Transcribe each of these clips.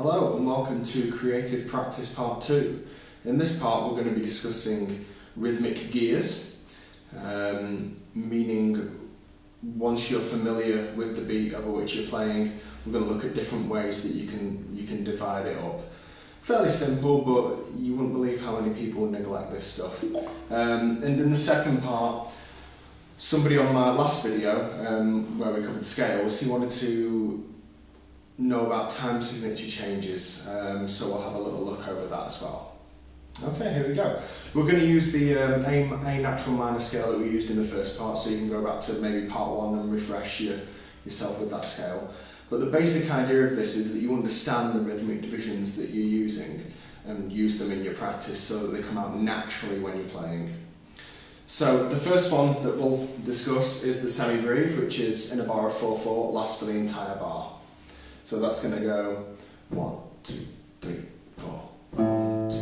Hello and welcome to Creative Practice Part 2. In this part we're going to be discussing rhythmic gears, meaning once you're familiar with the beat over which you're playing, we're going to look at different ways that you can divide it up. Fairly simple, but you wouldn't believe how many people neglect this stuff. And in the second part, somebody on my last video, where we covered scales, he wanted to know about time signature changes, so we'll have a little look over that as well. Okay, here we go. We're going to use the A natural minor scale that we used in the first part, so you can go back to maybe part 1 and refresh yourself with that scale. But the basic idea of this is that you understand the rhythmic divisions that you're using and use them in your practice so that they come out naturally when you're playing. So the first one that we'll discuss is the semi-breve, which is in a bar of 4/4, lasts for the entire bar. So that's going to go 1, 2, 3, 4. 1, 2,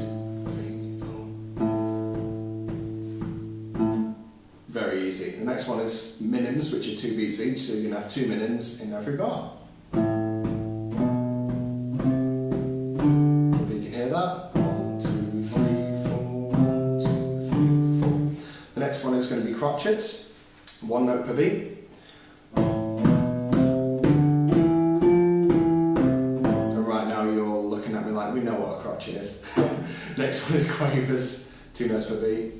3, 4. Very easy. The next one is minims, which are 2 beats each, so you can have 2 minims in every bar. If you can hear that. 1, 2, 3, 4. 1, 2, 3, 4. The next one is going to be crotchets, 1 note per beat. We know what a crotchet is. Next one is quavers, 2 notes per beat.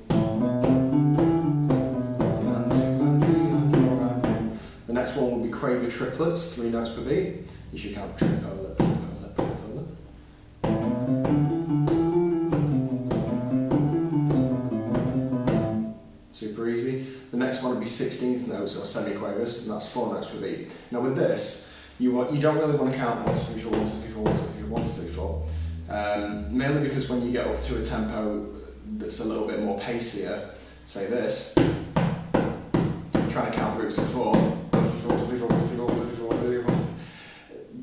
The next one will be quaver triplets, 3 notes per beat. You should count tripola, tripola, tripola. Super easy. The next one will be 16th notes or semi-quavers, and that's 4 notes per beat. Now with this, you don't really want to count 1, 2, 3, 4, 1, 2, 3, 4, 1, 2, 3, 4, 1, 2, 3, 4. Mainly because when you get up to a tempo that's a little bit more pacier, say this, trying to count groups of 4, 1, 2, 3, 4, 1, 2, 3, 4, 1, 2, 3, 4, 1, 2, 3, 4, 1, 2, 3, 4,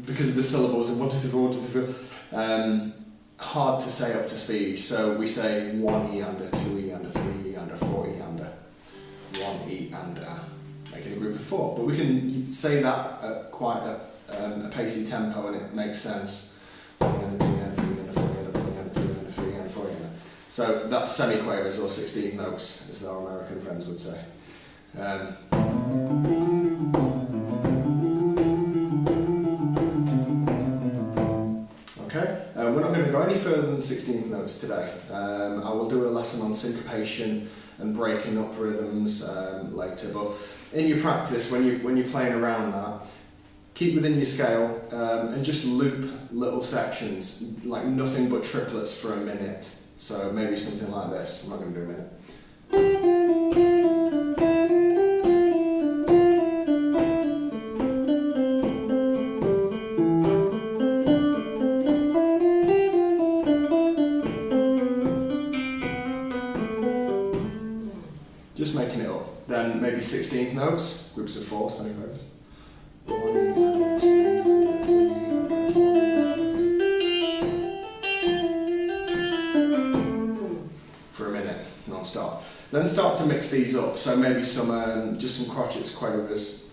because of the syllables and 1, 2, 3, 4, 1, 2, 3, 4, hard to say up to speed. So we say 1E under, 2E under, 3E under, 4E under, 1E under, making a group of 4. But we can say that at quite a pacey tempo and it makes sense. 1 under, 2 under, 3 under, 4 under, 1 under, 2 under, 3 under, 4 under. So that's semi-quavers or 16 notes, as our American friends would say. Okay, we're not going to go any further than 16th notes today. I will do a lesson on syncopation and breaking up rhythms later, but in your practice, when you're playing around that, keep within your scale and just loop little sections, like nothing but triplets for a minute. So maybe something like this. I'm not going to do a minute. Just making it up. Then maybe 16th notes, groups of 4, semi-quavers. For a minute, non-stop. Then start to mix these up. So maybe some, just some crotchets, quavers,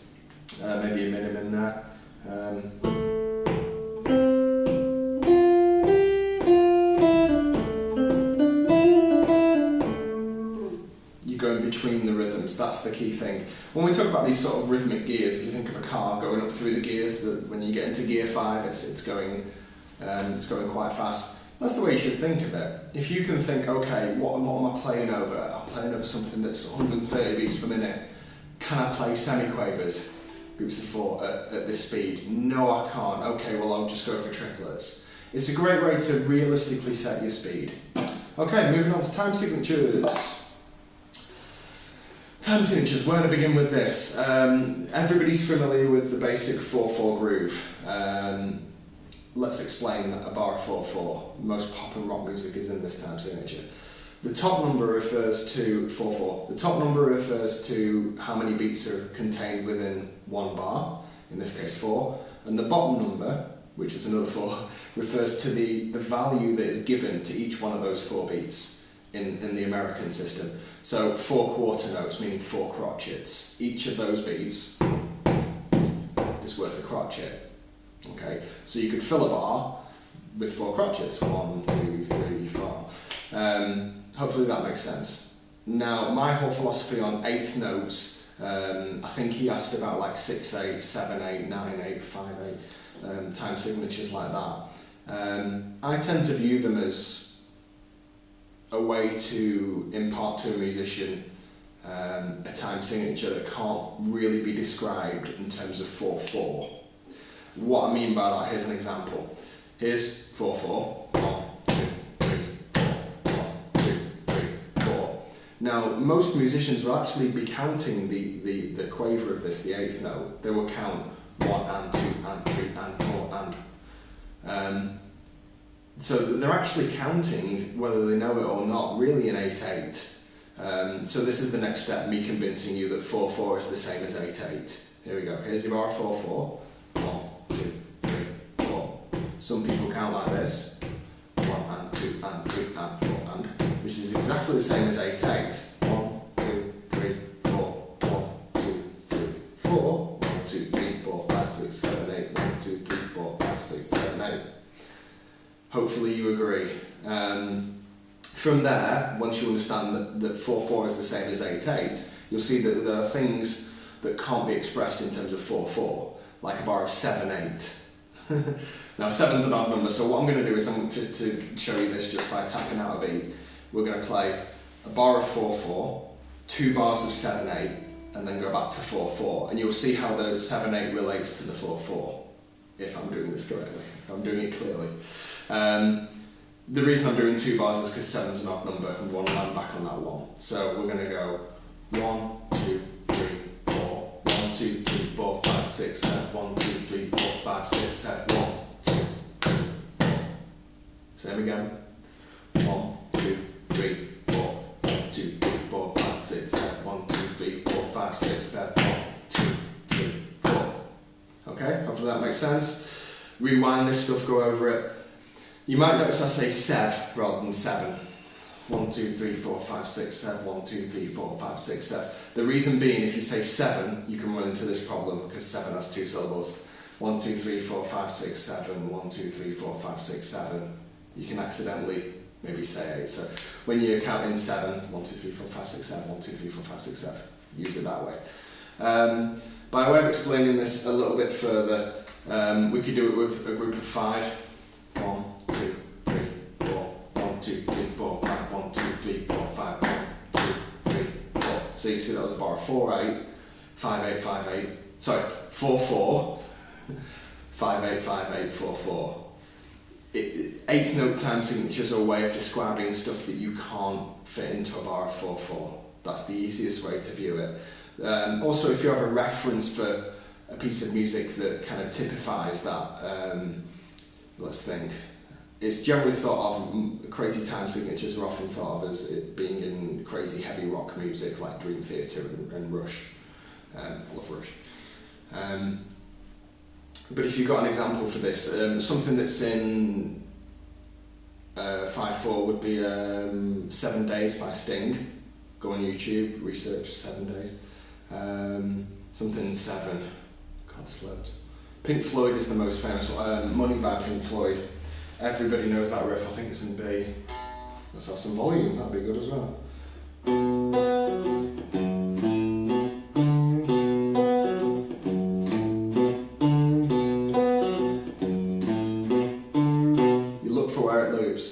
maybe a minim in there. Going between the rhythms, that's the key thing. When we talk about these sort of rhythmic gears, if you think of a car going up through the gears, that when you get into gear 5, it's going quite fast. That's the way you should think of it. If you can think, okay, what am I playing over? I'm playing over something that's 130 beats per minute. Can I play semi-quavers, groups of 4 at this speed? No, I can't. Okay, well I'll just go for triplets. It's a great way to realistically set your speed. Okay, moving on to time signatures. Time signatures, where to begin with this? Everybody's familiar with the basic 4/4 groove. Let's explain that a bar of 4/4. Most pop and rock music is in this time signature. The top number refers to 4/4. The top number refers to how many beats are contained within one bar, in this case 4. And the bottom number, which is another 4, refers to the value that is given to each one of those 4 beats in the American system. So 4 quarter notes, meaning 4 crotchets. Each of those beats is worth a crotchet. Okay, so you could fill a bar with 4 crotchets. 1, 2, 3, 4. Hopefully that makes sense. Now, my whole philosophy on 8th notes, I think he asked about like 6/8, 7/8, 9/8, 5/8, time signatures like that. I tend to view them as a way to impart to a musician a time signature that can't really be described in terms of 4/4. What I mean by that, here's an example. Here's 4/4. 1, 2, 3, 4. 1, 2, 3, 4. Now, most musicians will actually be counting the quaver of this, the 8th note. They will count 1 and 2 and 3 and 4 and. So they're actually counting, whether they know it or not, really in 8/8. So this is the next step, me convincing you that 4/4 is the same as 8/8. Here we go. Here's your bar 4/4. 1, 2, 3, 4. Some people count like this. 1 and 2 and 3 and 4 and, which is exactly the same as 8/8. 1, 2, 3, 4. 1, 2, 3, 4. 1, 2, 3, 4, 5, 6, 7, 8. 1, 2, 3, 4, 5, 6, 7, 8. Hopefully you agree. From there, once you understand that 4/4 is the same as 8/8, you'll see that there are things that can't be expressed in terms of 4/4, like a bar of 7/8. Now 7's an odd number, so what I'm going to do is I'm going to show you this just by tapping out a beat. We're going to play a bar of 4/4, 2 bars of 7/8, and then go back to 4/4, and you'll see how those 7/8 relates to the 4/4, if I'm doing this correctly, if I'm doing it clearly. The reason I'm doing 2 bars is because 7's an odd number and we want to land back on that 1. So we're going to go 1, 2, 3, 4, 1, 2, 3, 4, 5, 6, 7, 1, 2, 3, 4, 5, 6, 7, 1, 2, 3, 4. Same again. 1, 2, 3, 4, 1, 2, 3, 4, 5, 6, 7, 1, 2, 3, 4, 5, 6, 7, 1, 2, 3, 4. Okay, hopefully that makes sense. Rewind this stuff, go over it. You might notice I say 7 rather than 7. 1, 2, 3, 4, 5, 6, 7. 1, 2, 3, 4, 5, 6, 7. The reason being, if you say 7, you can run into this problem because 7 has 2 syllables. 1, 2, 3, 4, 5, 6, 7. 1, 2, 3, 4, 5, 6, 7. You can accidentally maybe say 8. So when you're counting 7, 1, 2, 3, 4, 5, 6, 7. 1, 2, 3, 4, 5, 6, 7. Use it that way. By way of explaining this a little bit further, we could do it with a group of 5. 1, 2, 3, 4. 1, 2, 3, 4, 5. 1, 2, 3, 4, 5. 1, 2, 3, 4. So you see that was a bar of 4/8, 5/8, 5/8. Sorry, 4/4, 5/8, 5/8, 4/4. 8th note time signatures are a way of describing stuff that you can't fit into a bar of 4/4. That's the easiest way to view it. Also, if you have a reference for a piece of music that kind of typifies that, let's think. It's generally thought of, crazy time signatures are often thought of as it being in crazy heavy rock music like Dream Theater and Rush. I love Rush. But if you've got an example for this, something that's in 5/4 would be 7 Days by Sting. Go on YouTube, research 7 Days. Something 7, God, there's loads. Pink Floyd is the most famous one. Money by Pink Floyd. Everybody knows that riff. I think it's in B. Let's have some volume, that'd be good as well. You look for where it loops.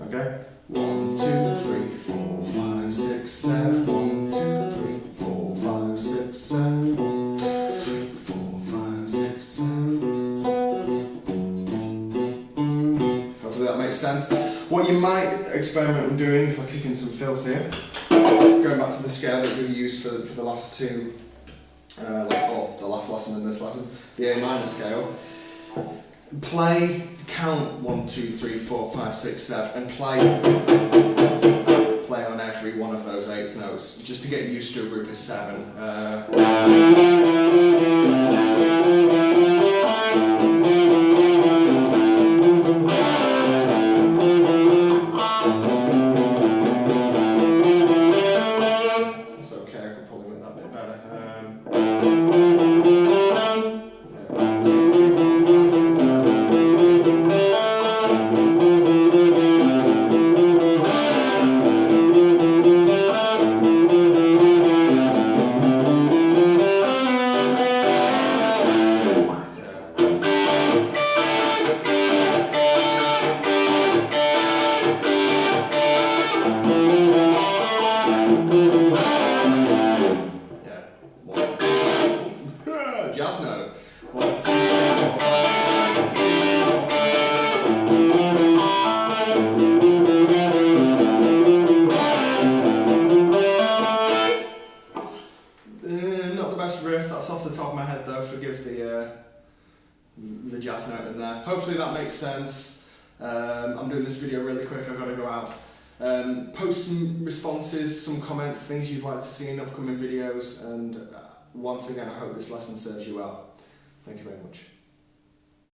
Okay? 1, 2, 3, 4, 5, 6, 7. 1, 2, 3, 4, 5, 6, 7. 1, 2, 3, 4, 5, 6, 7. Hopefully that makes sense. What you might experiment on doing, if I kick in some filth here, going back to the scale that we used for the last two, the last lesson and this lesson, the A minor scale. Count 1, 2, 3, 4, 5, 6, 7, and play on every one of those 8th notes, just to get used to a group of 7. It's okay, I could probably make that a bit better. nice note in there. Hopefully that makes sense. I'm doing this video really quick, I've got to go out. Post some responses, some comments, things you'd like to see in upcoming videos, and once again I hope this lesson serves you well. Thank you very much.